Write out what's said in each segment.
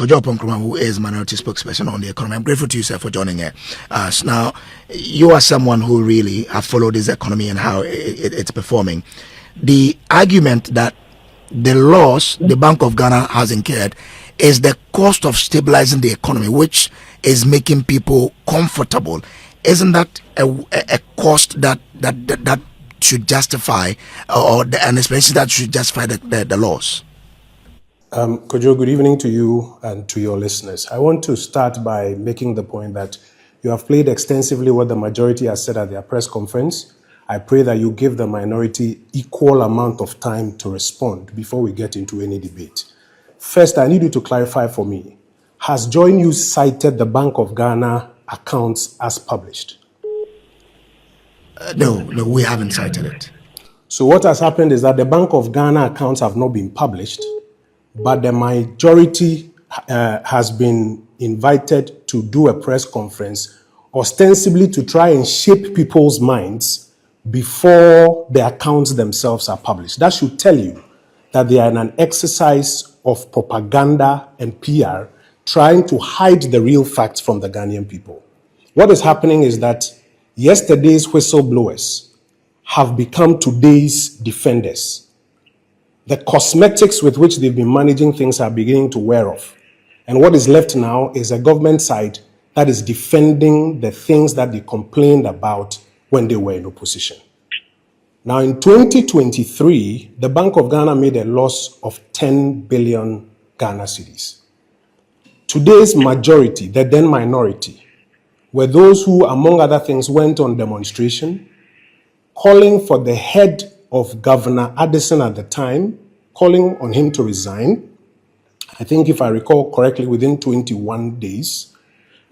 Kojo Ponkroma, who is minority spokesperson on the economy. I'm grateful to you, sir, for joining us. Now, you are someone who really have followed this economy and how it's performing. The argument that the loss the Bank of Ghana has incurred is the cost of stabilizing the economy, which is making people comfortable. Isn't that a cost that should justify, or an expense that should justify the loss? Kojo, good evening to you and to your listeners. I want to start by making the point that you have played extensively what the majority has said at their press conference. I pray that you give the minority equal amount of time to respond before we get into any debate. First, I need you to clarify for me. Has Joy News cited the Bank of Ghana accounts as published? No, we haven't cited it. So what has happened is that the Bank of Ghana accounts have not been published, but the majority has been invited to do a press conference, ostensibly to try and shape people's minds before the accounts themselves are published. That should tell you that they are in an exercise of propaganda and PR, trying to hide the real facts from the Ghanaian people. What is happening is that yesterday's whistleblowers have become today's defenders. The cosmetics with which they've been managing things are beginning to wear off. And what is left now is a government side that is defending the things that they complained about when they were in opposition. Now, in 2023, the Bank of Ghana made a loss of 10 billion Ghana cedis. Today's majority, the then minority, were those who, among other things, went on demonstration, calling for the head of Governor Addison at the time, calling on him to resign. I think, if I recall correctly, within 21 days.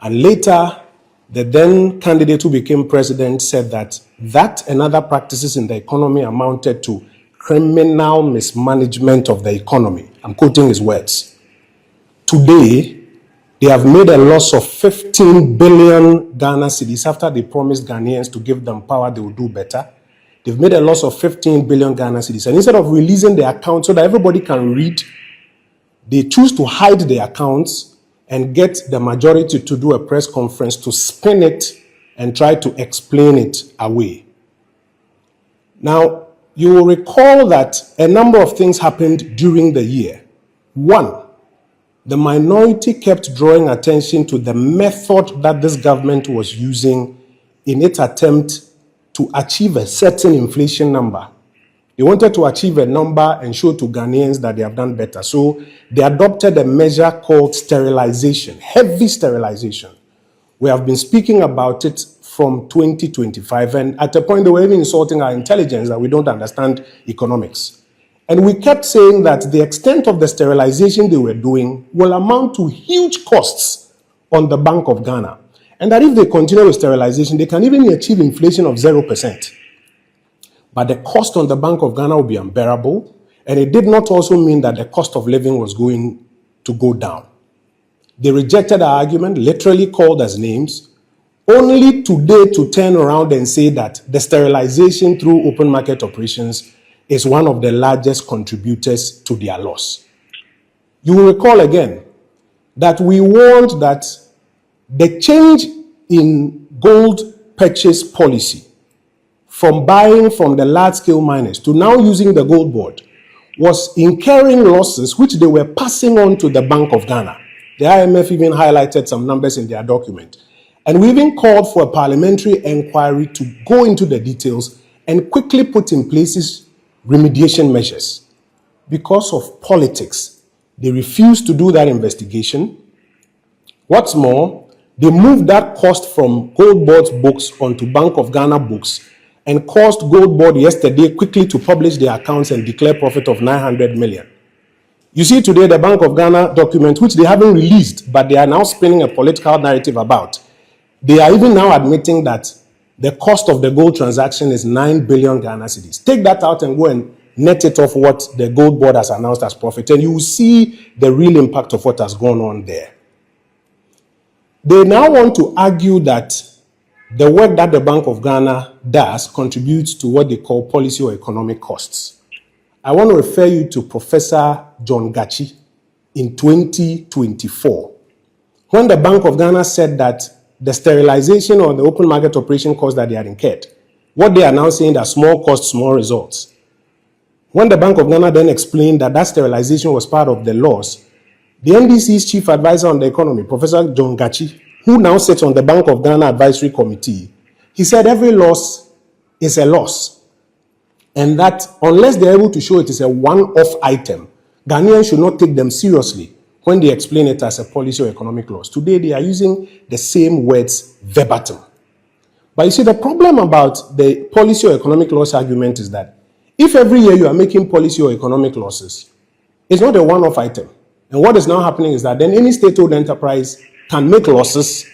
And later, the then candidate who became president said that and other practices in the economy amounted to criminal mismanagement of the economy. I'm quoting his words. Today, they have made a loss of 15 billion Ghana cedis after they promised Ghanaians to give them power, they will do better. They've made a loss of 15 billion Ghana cedis. And instead of releasing the accounts so that everybody can read, they choose to hide the accounts and get the majority to do a press conference to spin it and try to explain it away. Now, you will recall that a number of things happened during the year. One, the minority kept drawing attention to the method that this government was using in its attempt to achieve a certain inflation number. They wanted to achieve a number and show to Ghanaians that they have done better. So they adopted a measure called sterilization, heavy sterilization. We have been speaking about it from 2025, and at a point they were even insulting our intelligence that we don't understand economics. And we kept saying that the extent of the sterilization they were doing will amount to huge costs on the Bank of Ghana. And that if they continue with sterilization, they can even achieve inflation of 0%. But the cost on the Bank of Ghana will be unbearable, and it did not also mean that the cost of living was going to go down. They rejected our argument, literally called us names, only today to turn around and say that the sterilization through open market operations is one of the largest contributors to their loss. You will recall again that we warned that the change in gold purchase policy from buying from the large-scale miners to now using the gold board was incurring losses which they were passing on to the Bank of Ghana. The IMF even highlighted some numbers in their document. And we even called for a parliamentary inquiry to go into the details and quickly put in place remediation measures. Because of politics, they refused to do that investigation. What's more, they moved that cost from Gold Board's books onto Bank of Ghana books and caused Gold Board yesterday quickly to publish their accounts and declare profit of 900 million. You see today the Bank of Ghana document, which they haven't released, but they are now spinning a political narrative about. They are even now admitting that the cost of the gold transaction is 9 billion Ghana cedis. Take that out and go and net it off what the Gold Board has announced as profit, and you will see the real impact of what has gone on there. They now want to argue that the work that the Bank of Ghana does contributes to what they call policy or economic costs. I want to refer you to Professor John Gachi, in 2024, when the Bank of Ghana said that the sterilization or the open market operation costs that they had incurred, what they are now saying that small costs, small results. When the Bank of Ghana then explained that that sterilization was part of the loss, the NDC's chief advisor on the economy, Professor John Gachi, who now sits on the Bank of Ghana Advisory Committee, he said every loss is a loss, and that unless they're able to show it is a one-off item, Ghanaians should not take them seriously when they explain it as a policy or economic loss. Today, they are using the same words verbatim. But you see, the problem about the policy or economic loss argument is that if every year you are making policy or economic losses, it's not a one-off item. And what is now happening is that then any state-owned enterprise can make losses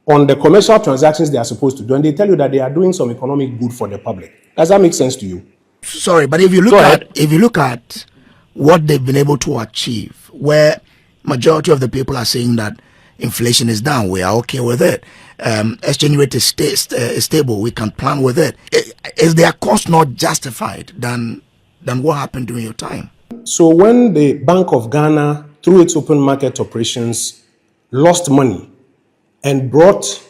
on the commercial transactions they are supposed to do, and they tell you that they are doing some economic good for the public. Does that make sense to you? Sorry, but if you look at what they've been able to achieve, where majority of the people are saying that inflation is down, we are okay with it. Exchange rate is stable, we can plan with it. Is their cost not justified than what happened during your time? So when the Bank of Ghana, through its open market operations, lost money and brought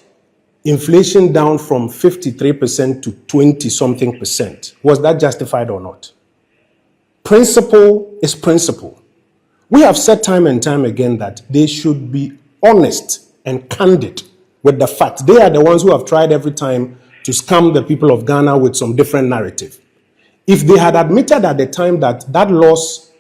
inflation down from 53% to 20-something percent, was that justified or not? Principle is principle. We have said time and time again that they should be honest and candid with the facts. They are the ones who have tried every time to scam the people of Ghana with some different narrative. If they had admitted at the time that that loss,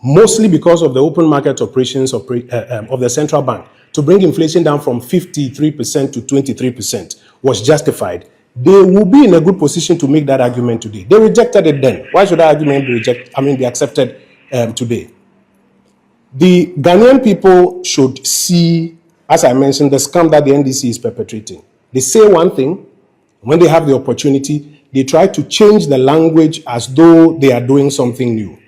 mostly because of the open market operations of the central bank, to bring inflation down from 53% to 23% was justified, they will be in a good position to make that argument today. They rejected it then. Why should that argument be accepted today? The Ghanaian people should see, as I mentioned, the scam that the NDC is perpetrating. They say one thing, when they have the opportunity, they try to change the language as though they are doing something new.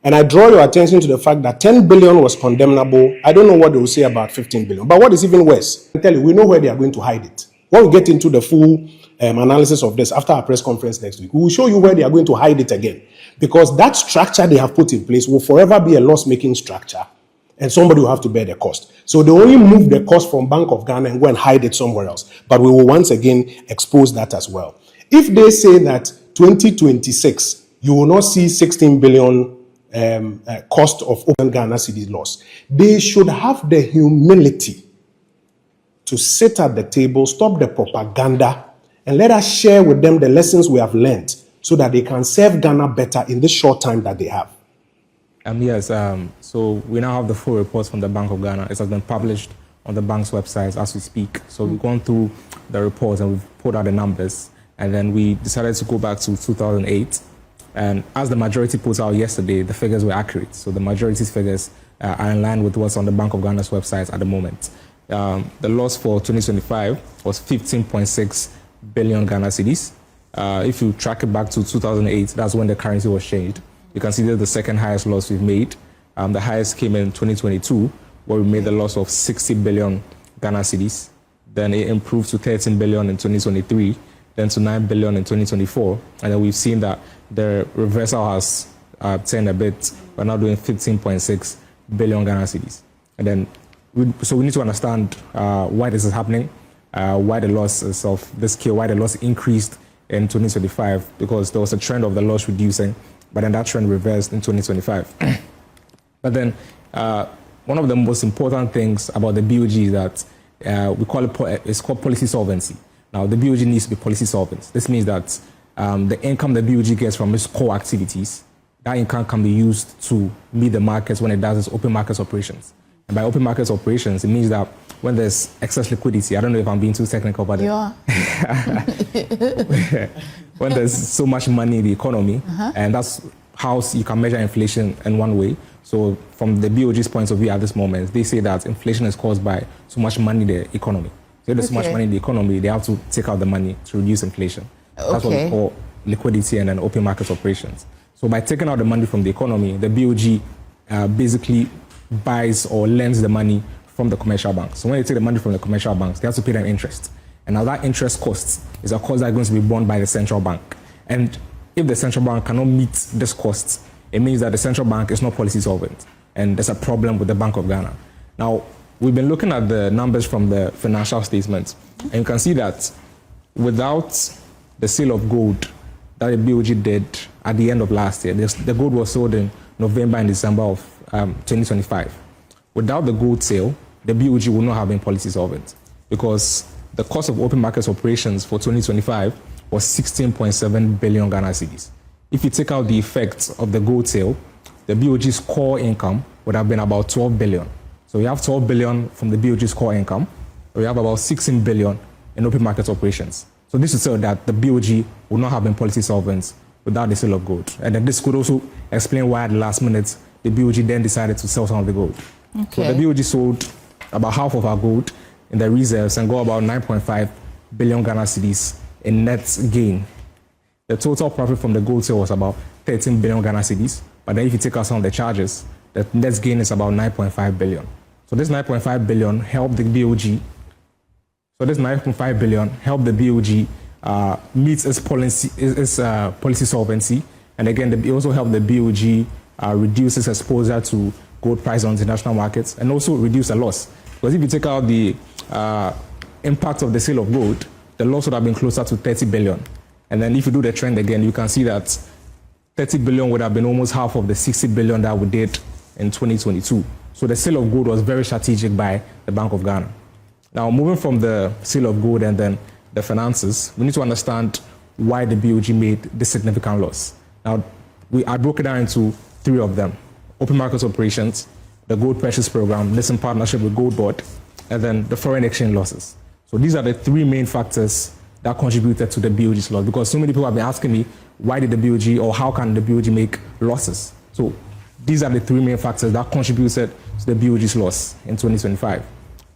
And I draw your attention to the fact that 10 billion was condemnable. I don't know what they will say about 15 billion. But what is even worse, I tell you, we know where they are going to hide it. When we get into the full analysis of this after our press conference next week, we will show you where they are going to hide it again. Because that structure they have put in place will forever be a loss-making structure. And somebody will have to bear the cost. So they only move the cost from Bank of Ghana and go and hide it somewhere else. But we will once again expose that as well. If they say that 2026, you will not see 16 billion cost of open Ghana cedis loss, they should have the humility to sit at the table, stop the propaganda, and let us share with them the lessons we have learned so that they can serve Ghana better in this short time that they have. Yes, so we now have the full reports from the Bank of Ghana. It has been published on the bank's website as we speak. So we've gone through the reports and we've pulled out the numbers. And then we decided to go back to 2008. And as the majority put out yesterday, the figures were accurate. So the majority's figures are in line with what's on the Bank of Ghana's website at the moment. The loss for 2025 was 15.6 billion Ghana cedis. If you track it back to 2008, that's when the currency was changed. You can see that's the second highest loss we've made. The highest came in 2022, where we made the loss of 60 billion Ghana cedis. Then it improved to 13 billion in 2023, then to 9 billion in 2024. And then we've seen that the reversal has turned a bit. We're now doing 15.6 billion Ghana cedis. And then, so we need to understand why this is happening, why the loss is of this scale, why the loss increased in 2025, because there was a trend of the loss reducing, but then that trend reversed in 2025. But then one of the most important things about the BoG is that we call it's called policy solvency. Now, the BoG needs to be policy solvent. This means that the income the BoG gets from its core activities, that income can be used to meet the markets when it does its open markets operations. And by open markets operations, it means that when there's excess liquidity, I don't know if I'm being too technical, but when there's so much money in the economy, and that's how you can measure inflation in one way. So from the BoG's point of view at this moment, they say that inflation is caused by so much money in the economy. So if there's so much money in the economy, they have to take out the money to reduce inflation. That's what we call liquidity and then open market operations. So by taking out the money from the economy, the BoG basically buys or lends the money from the commercial banks. So when they take the money from the commercial banks, they have to pay them interest. And now that interest cost is a cost that is going to be borne by the central bank. And if the central bank cannot meet this cost, it means that the central bank is not policy solvent. and there's a problem with the Bank of Ghana. Now, we've been looking at the numbers from the financial statements, and you can see that without the sale of gold that the BoG did at the end of last year, the gold was sold in November and December of 2025. Without the gold sale, the BoG would not have been policy solvent because the cost of open markets operations for 2025 was 16.7 billion Ghana cedis. If you take out the effects of the gold sale, the BoG's core income would have been about 12 billion. So we have 12 billion from the BoG's core income. We have about 16 billion in open market operations. So this is so that the BoG would not have been policy solvent without the sale of gold. And then this could also explain why at the last minute, the BoG then decided to sell some of the gold. Okay. So the BoG sold about half of our gold in the reserves and got about 9.5 billion Ghana cedis in net gain. The total profit from the gold sale was about 13 billion Ghana cedis. But then if you take out some of the charges, the net gain is about 9.5 billion. So this 9.5 billion helped the BoG. So this 9.5 billion helped the BoG meet its policy solvency. And again, it also helped the BoG reduce its exposure to gold price on international markets and also reduce the loss. Because if you take out the impact of the sale of gold, the loss would have been closer to 30 billion. And then if you do the trend again, you can see that 30 billion would have been almost half of the 60 billion that we did in 2022. So the sale of gold was very strategic by the Bank of Ghana. Now, moving from the sale of gold and then the finances, we need to understand why the BoG made this significant loss. Now, I broke it down into three of them: open market operations, the gold purchase program, this in partnership with Gold Board, and then the foreign exchange losses. So these are the three main factors that contributed to the BoG's loss, because so many people have been asking me, why did the BoG, or how can the BoG make losses? So these are the three main factors that contributed to the BoG's loss in 2025.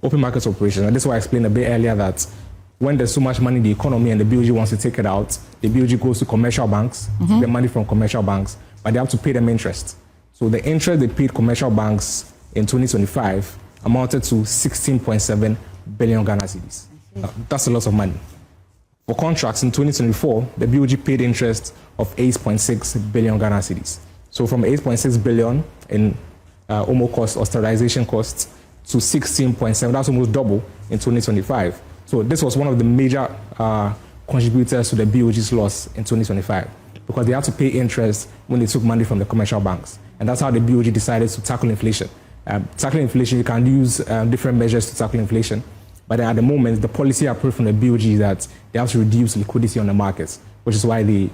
Open market operations, and this is why I explained a bit earlier that when there's so much money in the economy and the BoG wants to take it out, the BoG goes to commercial banks, to get money from commercial banks, but they have to pay them interest. So the interest they paid commercial banks in 2025 amounted to 16.7 billion Ghana cedis. That's a lot of money. For contracts in 2024, the BoG paid interest of 8.6 billion Ghana cedis. So from 8.6 billion in OMO costs, austerization costs, to 16.7, that's almost double in 2025. So this was one of the major contributors to the BoG's loss in 2025, because they had to pay interest when they took money from the commercial banks. And that's how the BoG decided to tackle inflation. Tackling inflation, you can use different measures to tackle inflation. But at the moment, the policy approved from the BoG is that they have to reduce liquidity on the markets, which is why we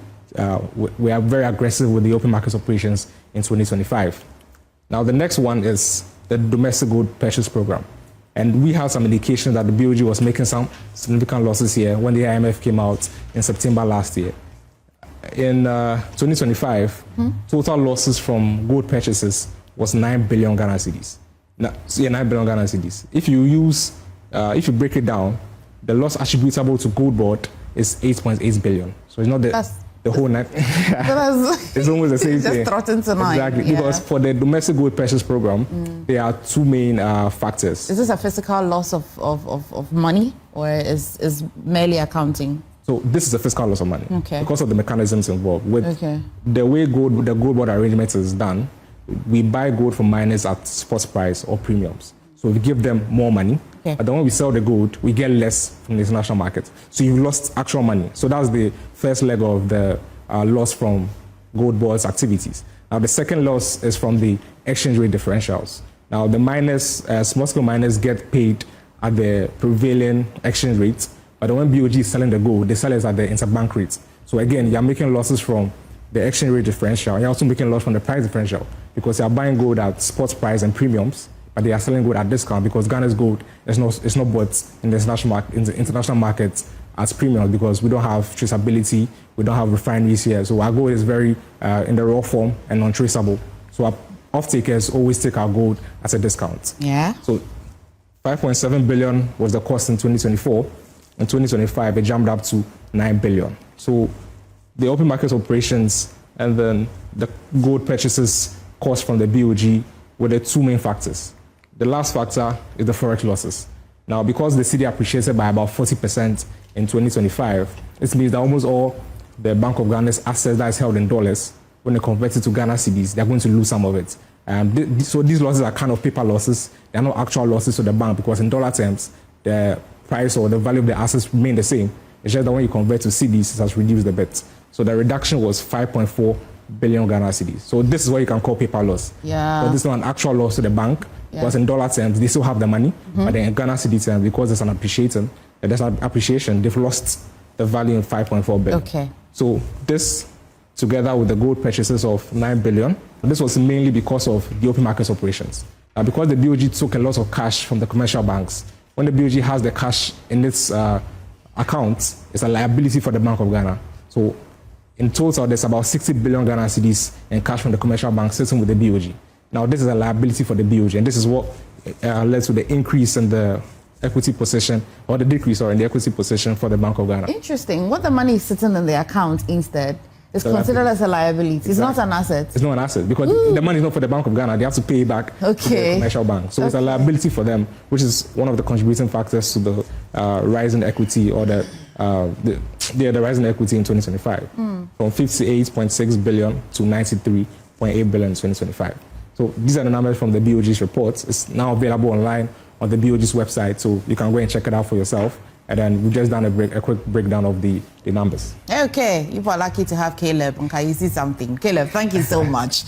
are very aggressive with the open markets operations in 2025. Now, the next one is the domestic gold purchase program. And we have some indication that the BoG was making some significant losses here when the IMF came out in September last year. In 2025, total losses from gold purchases was 9 billion Ghana cedis. 9 billion Ghana cedis. If you break it down, the loss attributable to Gold Board is 8.8 billion. So it's not the whole 9. It's almost the same thing. Just throttled to 9. Exactly, yeah. Because for the domestic gold purchase program, there are two main factors. Is this a physical loss of money, or is merely accounting? So this is a fiscal loss of money, okay, because of the mechanisms involved. With the way the Gold Board arrangement is done, we buy gold from miners at spot price or premiums. So we give them more money, but then when we sell the gold, we get less from the international market. So you've lost actual money. So that's the first leg of the loss from Gold Board's activities. Now the second loss is from the exchange rate differentials. Now the miners, small-scale miners get paid at the prevailing exchange rate, but when BoG is selling the gold, they sell it at the interbank rate. So again, you're making losses from the exchange rate differential. You're also making loss from the price differential, because you're buying gold at spot price and premiums, but they are selling gold at discount, because Ghana's gold is not bought in the international market as premium, because we don't have traceability, we don't have refineries here. So our gold is very in the raw form and untraceable. So our off-takers always take our gold at a discount. Yeah. So 5.7 billion was the cost in 2024. In 2025, it jumped up to 9 billion. So the open market operations and then the gold purchases cost from the BoG were the two main factors. The last factor is the forex losses. Now, because the cedi appreciated by about 40% in 2025, this means that almost all the Bank of Ghana's assets that is held in dollars, when they convert it to Ghana cedis, they're going to lose some of it. So these losses are kind of paper losses. They are not actual losses to the bank because in dollar terms, the price or the value of the assets remain the same. It's just that when you convert to cedis, it has reduced a bit. So the reduction was 5.4 billion Ghana cedis. So this is what you can call paper loss. Yeah. But this is not an actual loss to the bank because in dollar terms, they still have the money. But then in Ghana cedi terms, because there's an appreciation, they've lost the value of 5.4 billion. Okay. So this, together with the gold purchases of 9 billion, this was mainly because of the open markets operations. Because the BoG took a lot of cash from the commercial banks, when the BoG has the cash in its account, it's a liability for the Bank of Ghana. So in total, there's about 60 billion Ghana cedis in cash from the commercial banks sitting with the BoG. Now, this is a liability for the BoG, and this is what led to the increase in the equity position, or the decrease, in the equity position for the Bank of Ghana. Interesting. What the money is sitting in the account instead is considered as a liability. It's not an asset. It's not an asset because the money is not for the Bank of Ghana. They have to pay it back to the commercial bank. So it's a liability for them, which is one of the contributing factors to the rise in equity or the rise in equity in 2025 from 58.6 billion to 93.8 billion in 2025. So these are the numbers from the BoG's reports. It's now available online on the BoG's website, so you can go and check it out for yourself. And then we've just done a quick breakdown of the numbers. Okay, you are lucky to have Caleb. Okay, you see something. Caleb, thank you so much.